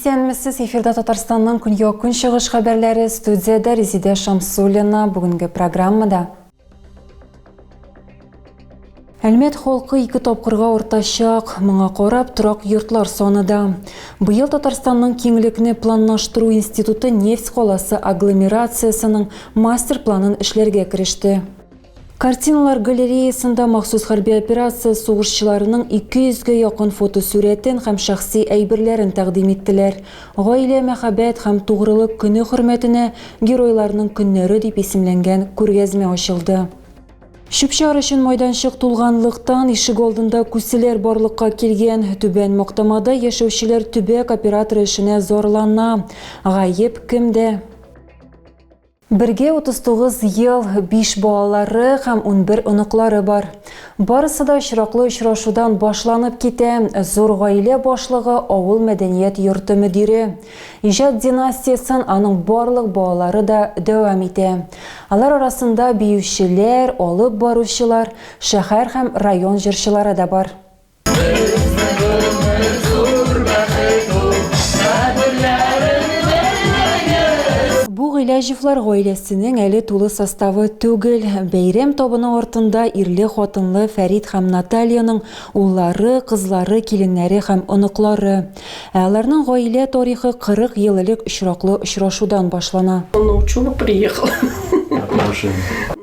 Исәнмесез, эфирда Татарстанның көньяк көнчыгыш хәбәрләре, студияда Резида Шамсуллина бүгенге программада. Әлмәт халкы 2 тапкырга ортачак, моңа карап торак йортлар саныда. Быел Татарстанның киңлекне планлаштыру институты нефть каласы агломерациясының мастер планын эшләргә кереште. Картиналар галереясында махсус хәрби операция сугышчыларының 200-гә якын фотосурәтен һәм шәхси әйберләрен тәкъдим иттеләр. Гаилә, мәхәббәт һәм тугрылык көне хөрмәтенә геройларның көннәре дип исемләнгән күргәзмә ачылды. Шүпшар өчен майданчык тулганлыктан ишек алдында күселәр барлыкка килгән. Түбән Мактамада яшәүчеләр төбәк оператор эшенә зарлана. Гаеп кемдә? Бергә 39 ел, 5 балалары һәм 11 оныклары бар. Барысы да очраклы очрашудан башланып китә. Зур гаилә башлыгы авыл мәдәният йорты мөдире. Иҗат династиясын аның барлык балалары да дәвам итә. Алар арасында биючеләр, алып баручылар, шәһәр һәм район җырчылары да бар. Гыйләҗевләр гаиләсенең әле тулы составы түгел. Бәйрәм табыны артында ирле-хатынлы Фәрит һәм Натальяның уллары, кызлары, киленнәре һәм оныклары. Аларның гаилә тарихы 40 ел элек очраклы очрашудан башлана.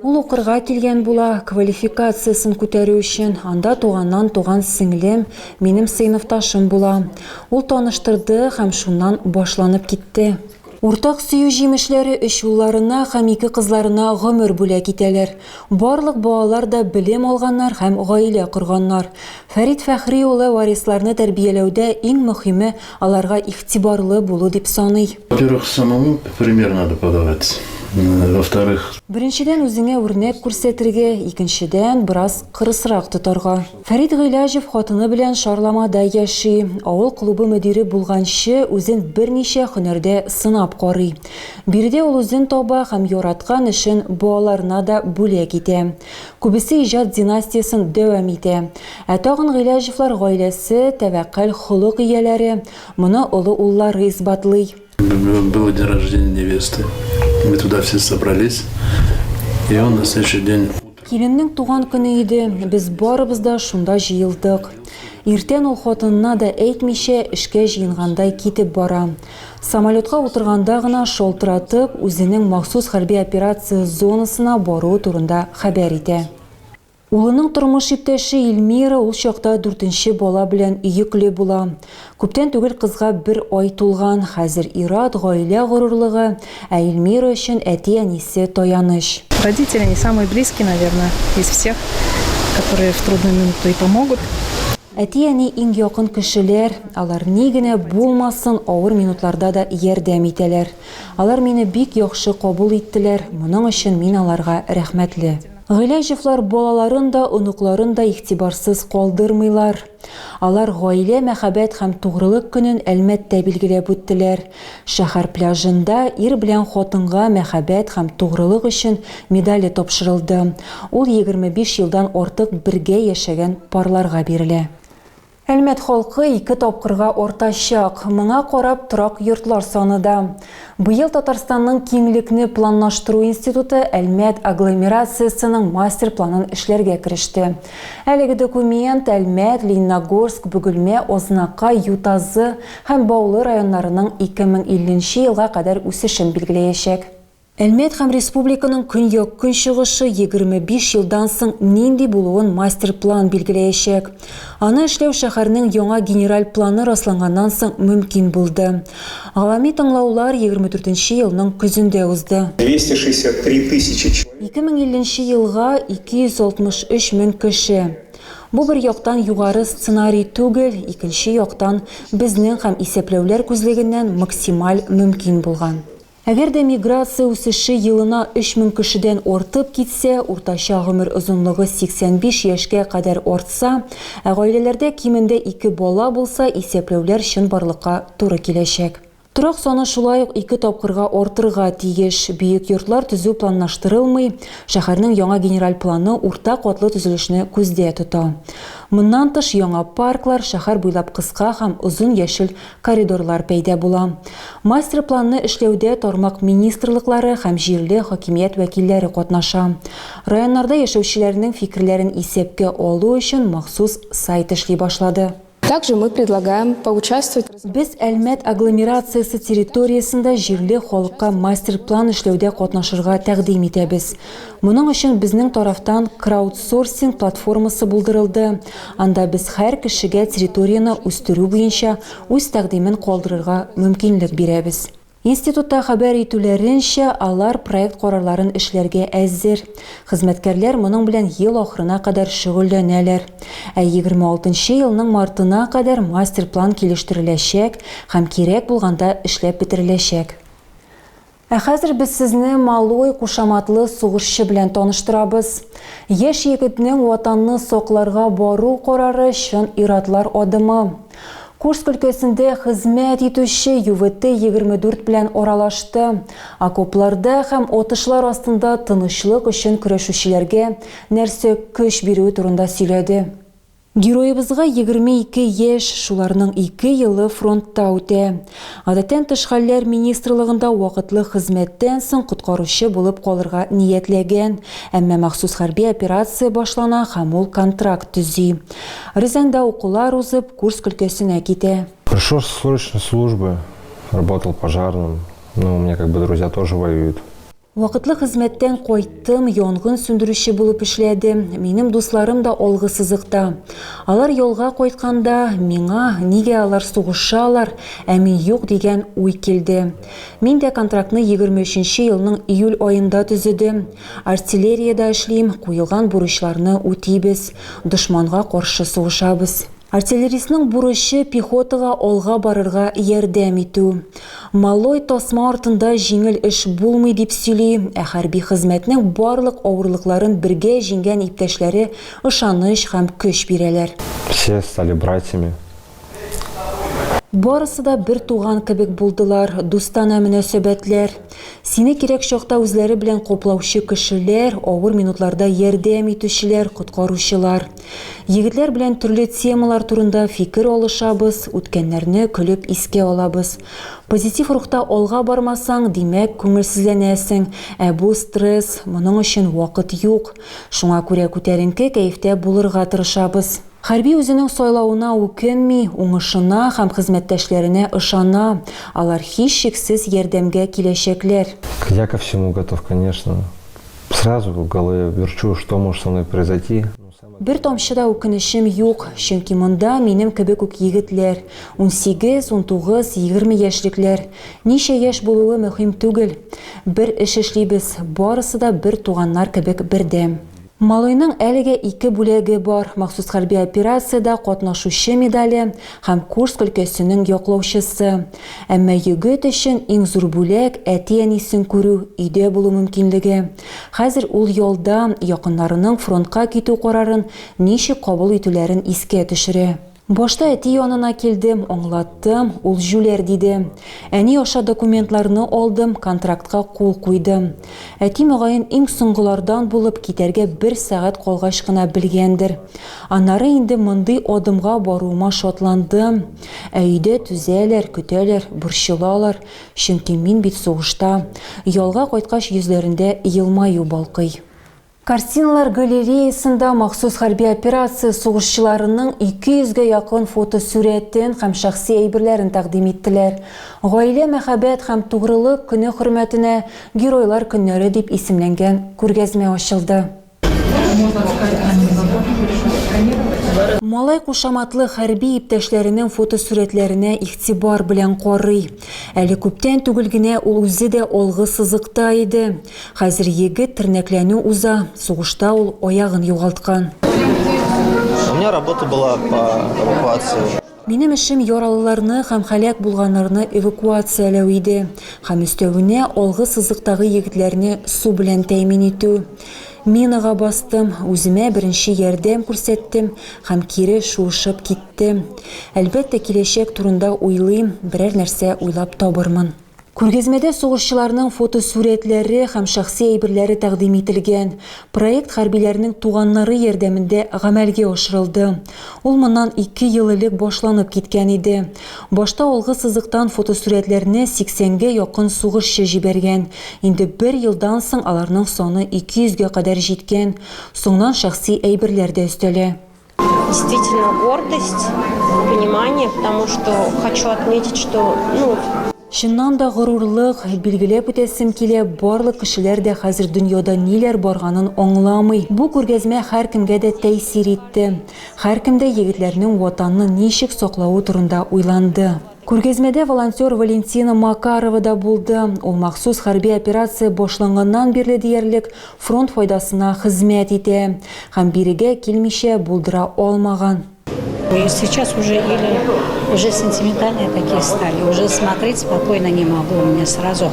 Ул укырга килгән була, квалификациясын күтәрү өчен. Анда туганнан туган сеңлем, минем сыйныфташым була. Ул таныштырды һәм шуннан башланып китте. Уртак сөю җимешләре 3 улларына һәм 2 кызларына гомер бүләк итәләр. Барлык балалар да белем алганнар һәм гаилә корганнар. Фәрит Фәхри улы варисларны тәрбияләүдә иң мөһиме аларга игътибарлы булу дип саный. Во-первых, самому пример надо подавать. Во-вторых, Беренчедән үзеңә үрнәк күрсәтергә, икенчедән бераз кырысрак тотарга. Фәрит Гыйләҗев хатыны белән Шарламада яши. Авыл клубы мөдире булганчы үзен берничә һөнәрдә сынап карый. Биредә ул үзен таба һәм яраткан эшен балаларына да бүләк итә. Күбесе иҗат династиясын дәвам итә. Тагын Гыйләҗевләр гаиләсе тәвәккәл холык ияләре. Моны олы уллары исбатлый. Было день рождения невесты. Мы туда все собрались. И он на следующий день... Киленнең туган көне иде, без барыбыз да шунда җыелдык. Иртән ул хатынына да әйтмичә эшкә җыенгандай китеп бара. Самолетка утырганда гына шалтыратып, үзенең махсус хәрби операция зонасына бару турында хәбәр итә. Улының тормыш иптәше Илмира ул чакта 4нче бала белән йөкле була. Күптән түгел кызга 1 ай тулган. Хәзер ир-ат, гаилә горурлыгы, ә Илмира өчен әти-әнисе таяныч. Родители они самые близкие, наверное, из всех, которые в трудную минуту и помогут. Әти-әни иң якын кешеләр, алар ни генә булмасын, авыр минутларда да ярдәм итәләр. Алар мине бик яхшы кабул иттеләр. Моның өчен мин аларга рәхмәтле. Гыйләҗевләр балаларын да, оныкларын да игътибарсыз калдырмыйлар. Алар гаилә, мәхәббәт һәм тугрылык көнен Әлмәттә билгеләп үттеләр. Шәһәр пляжында ир белән хатынга мәхәббәт һәм тугрылык өчен медале тапшырылды. Ул 25 елдан артык бергә яшәгән парларга бирелә. Әлмәт халкы 2 тапкырга ортачак, моңа карап торак йортлар саныда. Быел Татарстанның киңлекне планлаштыру институты Әлмәт агломерациясының мастер планын эшләргә кереште. Әлеге документ Әлмәт, Лениногорск, Бөгелмә, Ознака, Ютазы һәм Баулы районнарының 2050 елга кадәр үсешен билгеләячәк. Әлмәт һәм республиканың көньяк көнчыгышы 25 елдан соң нинди булуын мастер план билгеләячәк. Аны эшләү шәһәрнең яңа генераль планы расланганнан соң мөмкин булды. Гамми тыңлаулар 24нче елның көзендә узды. 263 тысячи человек. 2050 елга 263 мең кеше. Бу бер яктан югары сценарий түгел, икенче яктан безнең һәм исәпләүләр күзлегеннән максималь мөмкин булган. Әгәр дә миграция үсеше елына 3000 кешедән артып китсә, уртача гомер озынлыгы 85 яшькә кадәр артса, гаиләләрдә кимендә 2 бала булса, исәпләүләр чынбарлыкка туры киләчәк. Торак саны шулай ук 2 тапкырга артырга тиеш. Бөек йортлар төзү планлаштырылмый, шәһәрнең яңа генераль планы урта катлы төзелешне күздә тота. Моннан тыш яңа парклар, шәһәр буйлап кыска һәм озын яшел коридорлар пәйда була. Мастер планны эшләүдә тармак министрлыклары һәм җирле хакимият вәкилләре катнаша. Районнарда яшәүчеләрнең фикерләрен исәпкә алу өчен махсус сайт эшли башлады. Также мы предлагаем поучаствовать. Без Әлмәт агломерациясы территориясында җирле халыкка мастер-план эшләүдә катнашырга тәкъдим итәбез. Моның өчен безнең тарафтан краудсорсинг платформасы булдырылды. Анда без һәр кешегә территорияны үстерү буенча үз тәкъдимен калдырырга мөмкинлек бирәбез. Институтта хәбәр итүләренчә, алар проект карарларын эшләргә әзер. Хезмәткәрләр моның белән ел ахырына кадәр шөгыльләнәләр. 26 елның мартына кадәр мастер-план килештереләчәк һәм кирәк булганда эшләп бетереләчәк. Хәзер без сезне малой кушаматлы сугышчы белән таныштырабыз. Яшь егетнең ватанны сакларга бару карары чын иратлар адымы. Курск өлкәсендә хезмәт итүче ЮВТ-24 белән аралашты. Окопларда һәм отышлар астында тынычлык өчен көрәшүчеләргә нәрсә көч бирү турында сөйләде. Героебызга 22 яшь, шуларның 2 елы фронтта үтә. Гадәттән тыш хәлләр министрлыгында вакытлы хезмәттән соң коткаручы булып калырга ниятләгән, әмма махсус хәрби операция башлана һәм ул контракт төзи. Рязанда укулар узып, Курск өлкәсенә китә. Пришел с срочной службы, работал пожарным. Ну, у меня как бы друзья тоже воюют. Вакытлы хезмәттән кайттым, янгын сүндерүче булып эшләдем. Минем дусларым да алгысызыкта. Алар ялга кайтканда, миңа нигә алар сугышалар, ә мин юк дигән уй килде. Мин дә контрактны 23 елның июль айында төзедем. Артиллерияда эшлим, куелган бурычларны үтибез, дошманга каршы сугышабыз. Артиллеристның бурычы пехотага алга барырга ярдәм итү. Малой тасма артында җиңел эш булмый дип сөйли, ә хәрби хезмәтнең барлык авырлыкларын бергә җиңгән иптәшләре ышаныч һәм көч бирәләр. Все стали братьями. Барысы да бер туган кебек булдылар, дустана мөнәсәбәтләр. Сине кирәк чакта үзләре белән коплаучы кешеләр, авыр минутларда ярдәм итүчеләр, коткаручылар. Егетләр белән төрле темалар турында фикер алышабыз, үткәннәрне көлеп искә алабыз. Позитив рухта алга бармасаң, димәк күңелсезләнәсең, ә бу стресс, моның өчен вакыт юк. Шуңа күрә күтәренке кәефтә булырга тырышабыз. Хәрби үзенең сайлауына үкенми, уңышына һәм хезмәттәшләренә ышана. Алар һичшиксез ярдәмгә киләчәкләр. Я ко всему готов, конечно. Сразу в голове верчу, что может со мной произойти. Бер тамчы да үкенечем юк, чөнки монда минем кебек үк егетләр, 18, 19, 20 яшьлекләр. Ничә яшь булуы мөһим түгел. Бер эш эшлибез, барысы да бер туганнар кебек бердәм. Малойның әлегә 2 бүләге бар, махсус хәрби операциядә катнашучы медале һәм Курск өлкәсенең яклаучысы. Әмма егет өчен иң зур бүләк әти-әнисен күрү, өйдә булу мөмкинлеге. Хәзер ул ялда якыннарының фронтка китү карарын ничек кабул итүләрен искә төшерә. Башта әти янына килдем, аңлаттым, ул жүләр диде. Әни аша документларны алдым, контрактка кул куйдым. Әти мөгаен иң соңгылардан булып китәргә 1 сәгать калгач кына белгәндер. Аннары инде мондый адымга баруыма шатландым. Өйдә түзәләр, көтәләр, борчылалар, чөнки мин бит сугышта. Ялга кайткач йөзләрендә елмаю балкый. Картиналар галереясында махсус хәрби операция сугышчыларының 200-гә якын фотосурәтен һәм шәхси әйберләрен тәкъдим иттеләр. Гаилә, мәхәббәт һәм тугрылык көне хөрмәтенә Геройлар көннәре дип исемләнгән күргәзмә ачылды. Малай кушаматлы хәрби иптәшләренең фотосурәтләренә игътибар белән карый. Әле күптән түгел генә ул үзе дә алгысызыкта иде. Хәзер егет тернәкләнү уза, сугышта ул аягын югалткан. У меня работа была по эвакуации. Минем эшем яралыларны һәм һәлак булганнарны эвакуацияләү иде. Һәм өстәвенә алгысызыктагы егетләрне су белән тәэмин итү. Минаға бастым, үзіме бірінші ярдәм күрсәттім, һәм кире шуышып киттім. Әлбәттә киләчәк турында уйлыйм, берәр нәрсә уйлап табырмын. Күргәзмәдә сугышчыларның фотосурәтләре һәм шәхси әйберләре тәкъдим ителгән. Проект хәрбиләрнең туганнары ярдәмендә гамәлгә ашырылды. Ул моннан 2 ел элек башланып киткән иде. Башта алгы сызыктан фотосурәтләрне 80-гә якын сугышчы җибәргән. Инде 1 елдан соң аларның саны 200-гә кадәр җиткән. Соңнан шәхси әйберләр дә өстәлә. Действительно гордость, понимание, потому что хочу отметить, что, Шыннан да горурлык, билгеләп үтәсем килә, барлык кешеләр дә хәзер дөньяда ниләр барганын аңламый. Бу күргәзмә һәркемгә дә тәэсир итте. Һәркем дә егетләрнең ватанны ничек саклауы турында уйланды. Күргәзмәдә волонтер Валентина Макарова да булды. Ул махсус хәрби операция башланганнан бирле диярлек фронт файдасына хезмәт итә. Һәм бирегә килмичә булдыра алмаган. И сейчас уже сентиментальные такие стали. Уже смотреть спокойно не могу. У меня сразу...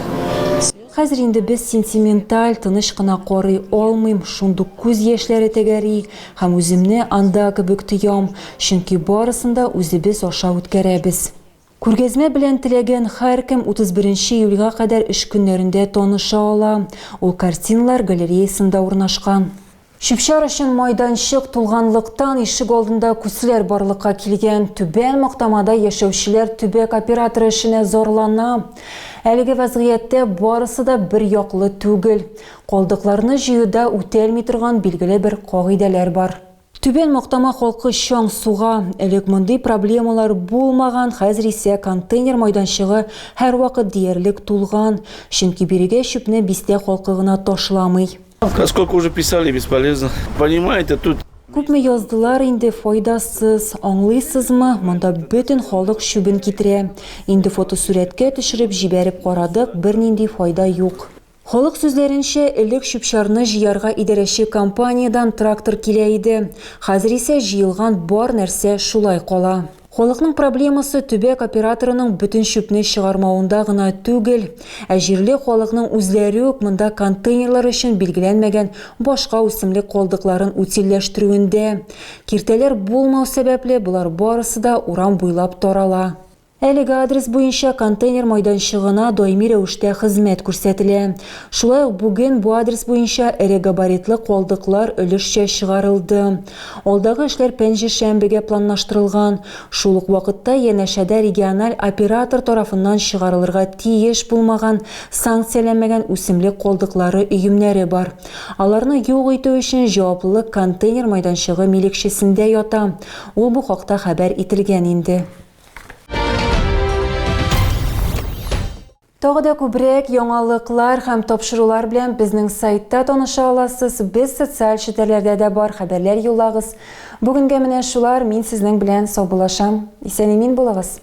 Хәзер инде без сентименталь, тыныч кына карый алмыйм, шундук күз яшьләре тәгәри, һәм үземне анда кебек тоям, чөнки барысында үзебез аша үткәрәбез. Күргәзмә белән теләгән һәркем 31 июльгә кадәр эш көннәрендә таныша ала. Ул картиналар галереясында урнашкан. Шүпчар өчен майданчык тулганлыктан ишек алдында күсләр барлыкка килгән. Түбән Мактамада яшәүчеләр төбәк операторы эшенә зарлана. Әлеге вазгыятьтә барысы да бер яклы түгел. Калдыкларны җыюда үтәлми торган билгеле бер кагыйдәләр бар. Түбән Мактама халкы чаң суга. Элек мондый проблемалар булмаган, хәзер исә контейнер майданчыгы һәрвакыт диярлек тулган. Чөнки бирегә чүпне бистә халкы гына ташламый. Сколько уже писали, бесполезно. Понимаете, тут... Күпме яздылар инде файдасыз, аңлыйсызмы, монда бөтен халык шүбен китерә. Инде фотосурәткә төшереп җибәреп карадык, бернинди файда юк. Халык сүзләренчә, элек шүпчарны җыярга идарәче компаниядән трактор килә иде. Хәзер исә җыелган бар нәрсә шулай кала. Халыкның проблемасы төбәк операторының бөтен шүпне чыгармавында гына түгел, ә җирле халыкның үзләре үк монда контейнерлар өчен билгеләнмәгән башка үсемлек калдыкларын утилләштерүендә. Киртәләр булмау сәбәпле булар барысы да урам буйлап тарала. Әлеге адрес буенча контейнер майданчыгына даими рәвештә хезмәт күрсәтелә. Шулай ук бүген бу адрес буенча эре габаритлы калдыклар өлешчә чыгарылды. Алдагы эшләр пәнҗешәмбегә планлаштырылган. Шул ук вакытта янәшәдә региональ оператор тарафыннан чыгарылырга тиеш булмаган, санкцияләнмәгән үсемлек калдыклары өемнәре бар. Аларны юк итү өчен җаваплылык контейнер майданчыгы милекчесендә ята. Ул бу хакта хәбәр ителгән инде. Тагы да күбрәк яңалыклар һәм тапшырулар белән безнең сайтта таныша аласыз. Без социаль челтәрләрдә дә бар, хәбәрләр юллагыз. Бүгенгә менә шулар, мин сезнең белән саубуллашам. Исән-имин булыгыз.